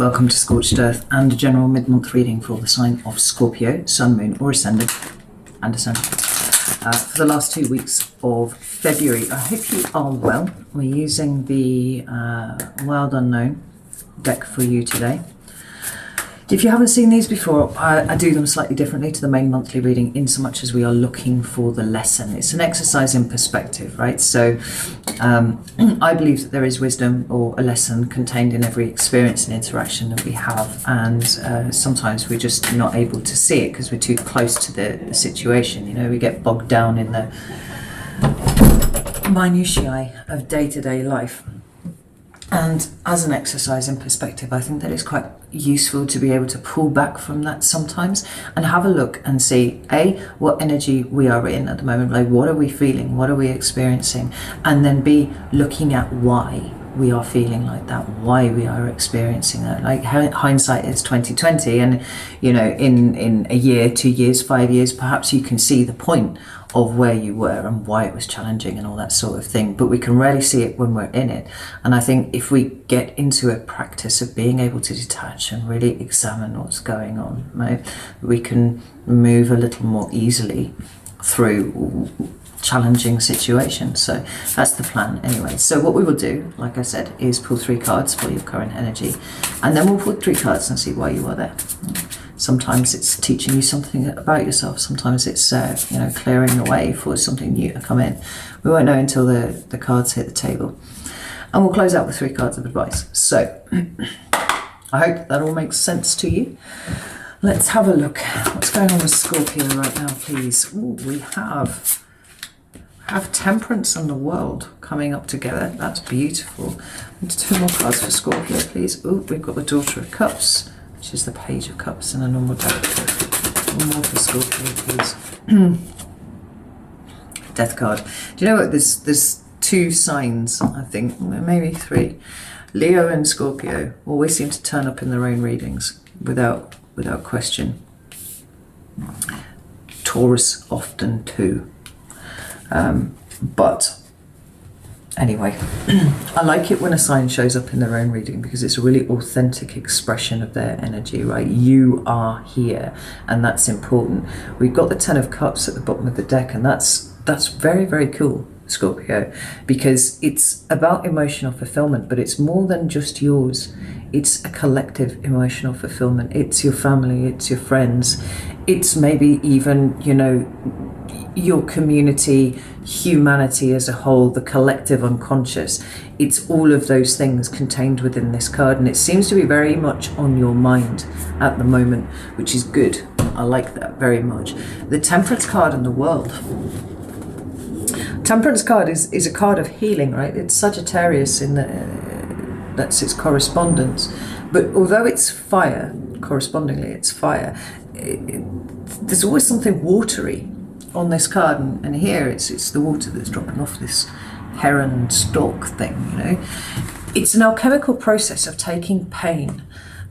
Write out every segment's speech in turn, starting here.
Welcome to Scorched Earth and a general mid-month reading for the sign of Scorpio, Sun, Moon or Ascendant and Ascendant. For the last 2 weeks of February, I hope you are well. We're using the Wild Unknown deck for you today. If you haven't seen these before, I do them slightly differently to the main monthly reading in so much as we are looking for the lesson. It's an exercise in perspective, right? So I believe that there is wisdom or a lesson contained in every experience and interaction that we have, and sometimes we're just not able to see it because we're too close to the situation. You know, we get bogged down in the minutiae of day-to-day life. And as an exercise in perspective, I think that it's quite useful to be able to pull back from that sometimes and have a look and see, A, what energy we are in at the moment, like what are we feeling, what are we experiencing, and then B, looking at why we are feeling like that, why we are experiencing that. Like hindsight is 2020, and you know, in a year, 2 years, 5 years, perhaps you can see the point of where you were and why it was challenging and all that sort of thing, but we can rarely see it when we're in it. And I think if we get into a practice of being able to detach and really examine what's going on, right, we can move a little more easily through challenging situations. So that's the plan anyway. So what we will do, like I said, is pull 3 cards for your current energy, and then we'll pull 3 cards and see why you are there. Sometimes it's teaching you something about yourself. Sometimes it's clearing the way for something new to come in. We won't know until the cards hit the table. And we'll close out with 3 cards of advice. So I hope that all makes sense to you. Let's have a look. What's going on with Scorpio right now, please? Ooh, we have Temperance and the World coming up together. That's beautiful. And 2 more cards for Scorpio, please. Ooh, we've got the Daughter of Cups, which is the Page of Cups in a normal deck. 1 more for Scorpio, please. Death card. Do you know what? There's 2 signs, I think, maybe 3. Leo and Scorpio always seem to turn up in their own readings without question. Taurus often too. But anyway, I like it when a sign shows up in their own reading because it's a really authentic expression of their energy, right? You are here, and that's important. We've got the 10 of Cups at the bottom of the deck, and that's very, very cool, Scorpio, because it's about emotional fulfillment, but it's more than just yours. It's a collective emotional fulfillment. It's your family, it's your friends, it's maybe even, you know, your community, humanity as a whole, the collective unconscious. It's all of those things contained within this card, and it seems to be very much on your mind at the moment, which is good. I like that very much. The Temperance card and the World. Temperance card is a card of healing, right? It's Sagittarius in that's its correspondence, but although it's fire, correspondingly it's fire, there's always something watery on this card, and here it's the water that's dropping off this heron stalk thing, you know. It's an alchemical process of taking pain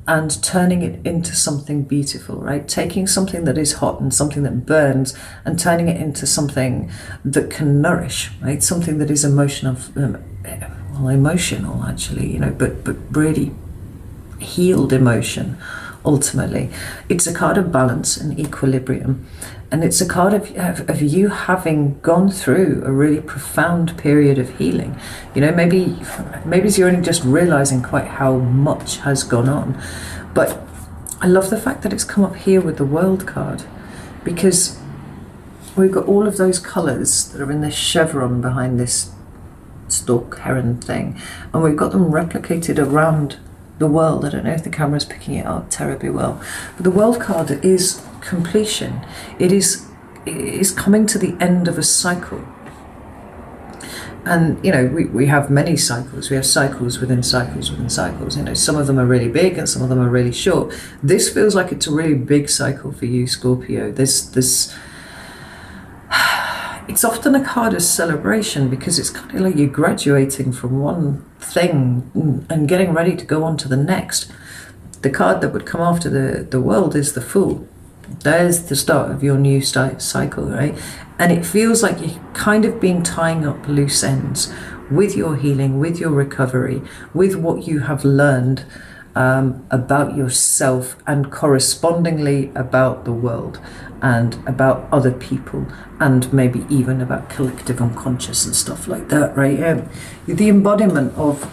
and turning it into something beautiful, right? Taking something that is hot and something that burns and turning it into something that can nourish, right? Something that is emotional actually, you know, but really healed emotion. Ultimately, it's a card of balance and equilibrium, and it's a card of you having gone through a really profound period of healing. You know, maybe you're only just realizing quite how much has gone on. But I love the fact that it's come up here with the World card, because we've got all of those colors that are in this chevron behind this stalk heron thing, and we've got them replicated around the world. I don't know if the camera's picking it up terribly well, but the World card is completion. It is coming to the end of a cycle. And you know, we have many cycles. We have cycles within cycles within cycles. You know, some of them are really big and some of them are really short. This feels like it's a really big cycle for you, Scorpio. It's often a card of celebration because it's kind of like you're graduating from one thing and getting ready to go on to the next. The card that would come after the World is the Fool. There's the start of your new cycle, right? And it feels like you've kind of been tying up loose ends with your healing, with your recovery, with what you have learned about yourself, and correspondingly about the world and about other people, and maybe even about collective unconscious and stuff like that, right? The embodiment of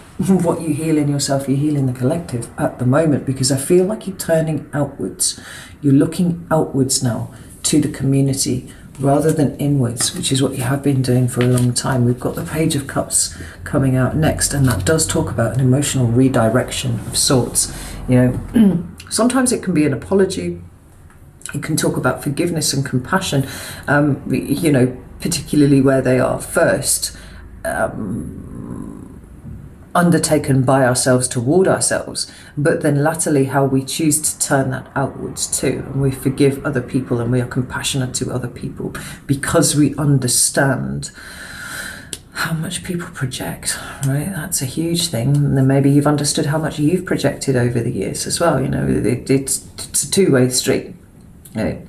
what you heal in yourself, you heal in the collective at the moment, because I feel like you're turning outwards. You're looking outwards now to the community rather than inwards, which is what you have been doing for a long time. We've got the Page of Cups coming out next, and that does talk about an emotional redirection of sorts. You know, sometimes it can be an apology. It can talk about forgiveness and compassion, you know, particularly where they are first undertaken by ourselves toward ourselves, but then latterly how we choose to turn that outwards too, and we forgive other people and we are compassionate to other people because we understand how much people project, right? That's a huge thing. And then maybe you've understood how much you've projected over the years as well. You know, it's a two-way street, you know.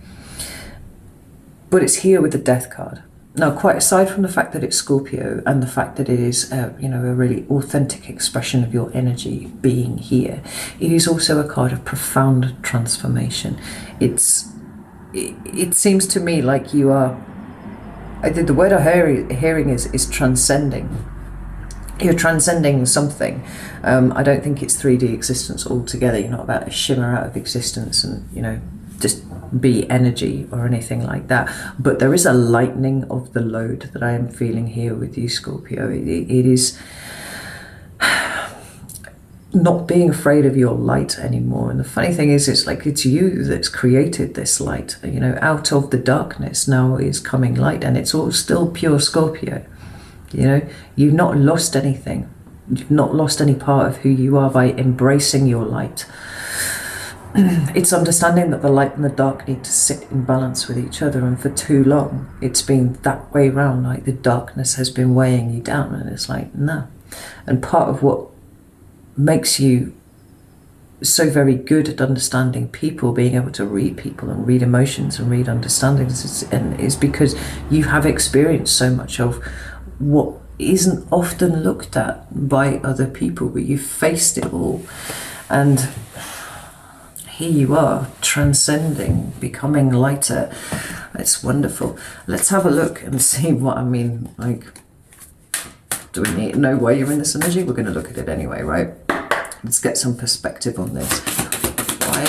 But it's here with the Death card. Now, quite aside from the fact that it's Scorpio and the fact that it is, you know, a really authentic expression of your energy being here, it is also a card of profound transformation. It seems to me like you are, the word I'm hearing is transcending. You're transcending something. I don't think it's 3D existence altogether. You're not about to shimmer out of existence and, you know, just be energy or anything like that, but there is a lightening of the load that I am feeling here with you, Scorpio. It is not being afraid of your light anymore. And the funny thing is, it's like it's you that's created this light. You know, out of the darkness now is coming light, and it's all still pure Scorpio. You know, you've not lost anything. You've not lost any part of who you are by embracing your light. It's understanding that the light and the dark need to sit in balance with each other, and for too long it's been that way round, like the darkness has been weighing you down, and it's like, no. And part of what makes you so very good at understanding people, being able to read people and read emotions and read understandings, is because you have experienced so much of what isn't often looked at by other people, but you've faced it all. And here you are, transcending, becoming lighter. It's wonderful. Let's have a look and see what I mean. Like, do we need to know why you're in this energy? We're going to look at it anyway, right? Let's get some perspective on this. Why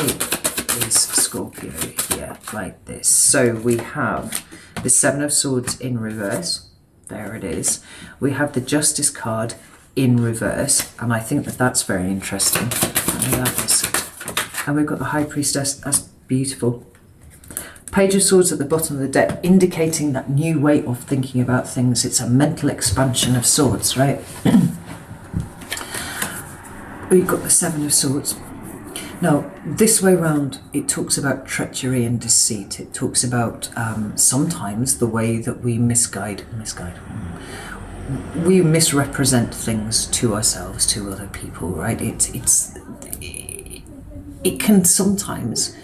is Scorpio here like this? So we have the Seven of Swords in reverse. There it is. We have the Justice card in reverse, and I think that that's very interesting. And we've got the High Priestess. That's beautiful. Page of Swords at the bottom of the deck, indicating that new way of thinking about things. It's a mental expansion of swords, right? We've got the Seven of Swords. Now, this way round, it talks about treachery and deceit. It talks about sometimes the way that we we misrepresent things to ourselves, to other people, right? It can sometimes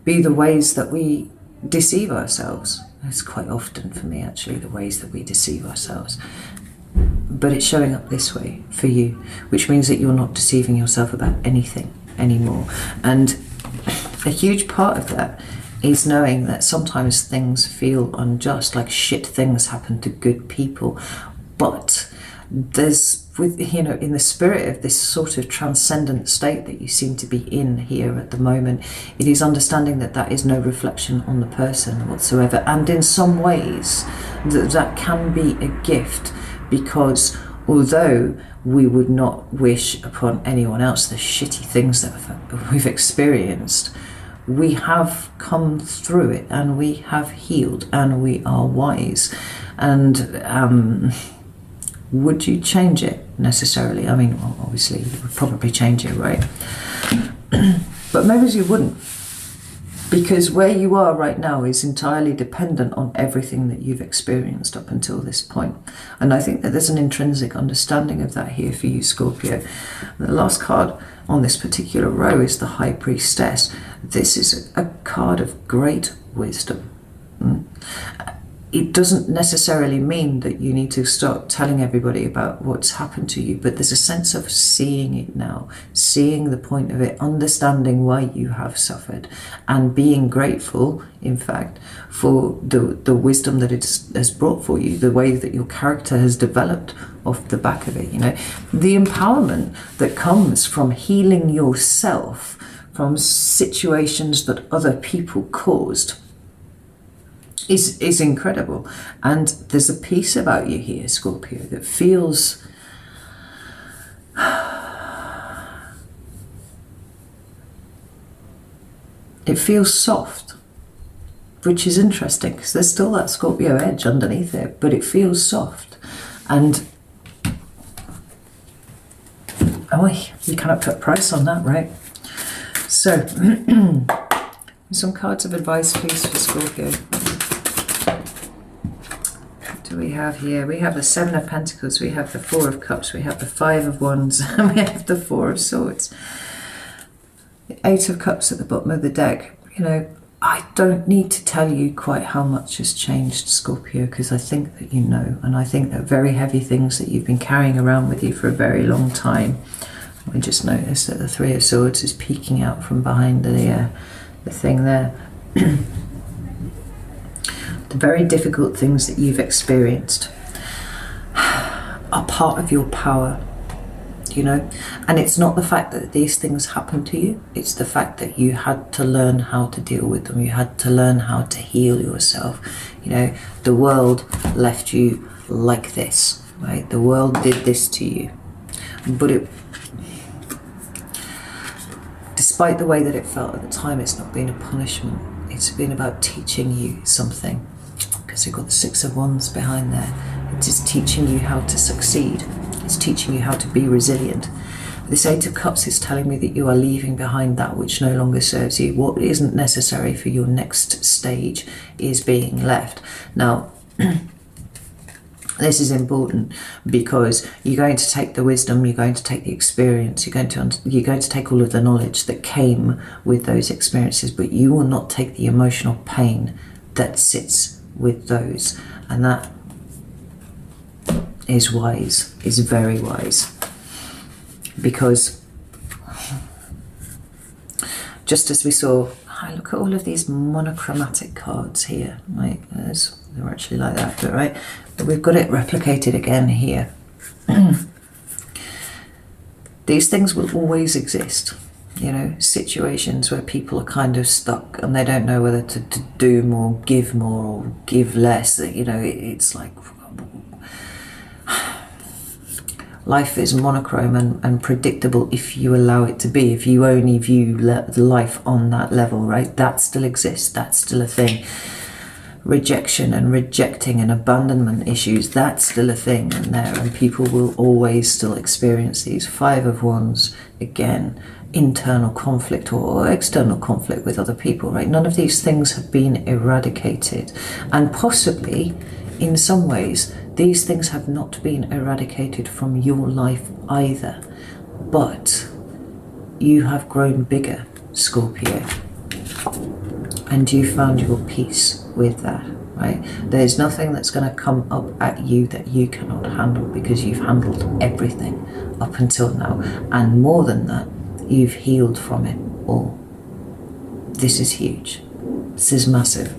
be the ways that we deceive ourselves. It's quite often for me, actually, the ways that we deceive ourselves. But it's showing up this way for you, which means that you're not deceiving yourself about anything anymore. And a huge part of that is knowing that sometimes things feel unjust, like shit things happen to good people. But there's, with, you know, in the spirit of this sort of transcendent state that you seem to be in here at the moment, it is understanding that that is no reflection on the person whatsoever. And in some ways, that can be a gift, because although we would not wish upon anyone else the shitty things that we've experienced, we have come through it, and we have healed, and we are wise. And would you change it necessarily? I mean, well, obviously you would probably change it, right? But maybe you wouldn't, because where you are right now is entirely dependent on everything that you've experienced up until this point. And I think that there's an intrinsic understanding of that here for you, Scorpio. The last card on this particular row is the High Priestess. This is a card of great wisdom. it doesn't necessarily mean that you need to start telling everybody about what's happened to you, but there's a sense of seeing it now, seeing the point of it, understanding why you have suffered, and being grateful, in fact, for the wisdom that it has brought for you, the way that your character has developed off the back of it. You know, the empowerment that comes from healing yourself from situations that other people caused is incredible. And there's a piece about you here, Scorpio, that feels it feels soft, which is interesting because there's still that Scorpio edge underneath it, but it feels soft. And you cannot put a price on that, right? So some cards of advice, please, for Scorpio. Do we have here? We have the Seven of Pentacles, we have the Four of Cups, we have the Five of Wands, and we have the Four of Swords. The Eight of Cups at the bottom of the deck. You know, I don't need to tell you quite how much has changed, Scorpio, because I think that you know, and I think that very heavy things that you've been carrying around with you for a very long time. We just noticed that the Three of Swords is peeking out from behind the thing there. The very difficult things that you've experienced are part of your power, you know, and it's not the fact that these things happen to you, it's the fact that you had to learn how to deal with them, you had to learn how to heal yourself. You know, the world left you like this, right? The world did this to you, but despite the way that it felt at the time, it's not been a punishment, it's been about teaching you something. Because you've got the Six of Wands behind there. It is teaching you how to succeed. It's teaching you how to be resilient. This Eight of Cups is telling me that you are leaving behind that which no longer serves you. What isn't necessary for your next stage is being left. Now, this is important because you're going to take the wisdom, you're going to take the experience, you're going to take all of the knowledge that came with those experiences, but you will not take the emotional pain that sits with those, and that is wise, is very wise, because just as we saw, look at all of these monochromatic cards here, right? They're actually like that, but right, but we've got it replicated again here. These things will always exist. You know, situations where people are kind of stuck and they don't know whether to do more, give more, or give less. You know, it's like life is monochrome and predictable if you allow it to be, if you only view life on that level, right? That still exists, that's still a thing. Rejection and rejecting and abandonment issues, that's still a thing in there, and people will always still experience these. Five of Wands, again, internal conflict or external conflict with other people, right? None of these things have been eradicated, and possibly in some ways these things have not been eradicated from your life either, but you have grown bigger, Scorpio, and you found your peace with that, right? There's nothing that's going to come up at you that you cannot handle, because you've handled everything up until now, and more than that, you've healed from it all. This is huge. This is massive.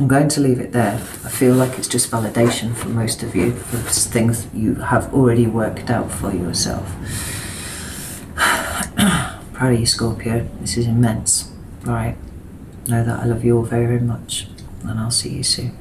I'm going to leave it there. I feel like it's just validation for most of you, for things that you have already worked out for yourself. Proud of you, Scorpio. This is immense. All right. Know that I love you all very, very much, and I'll see you soon.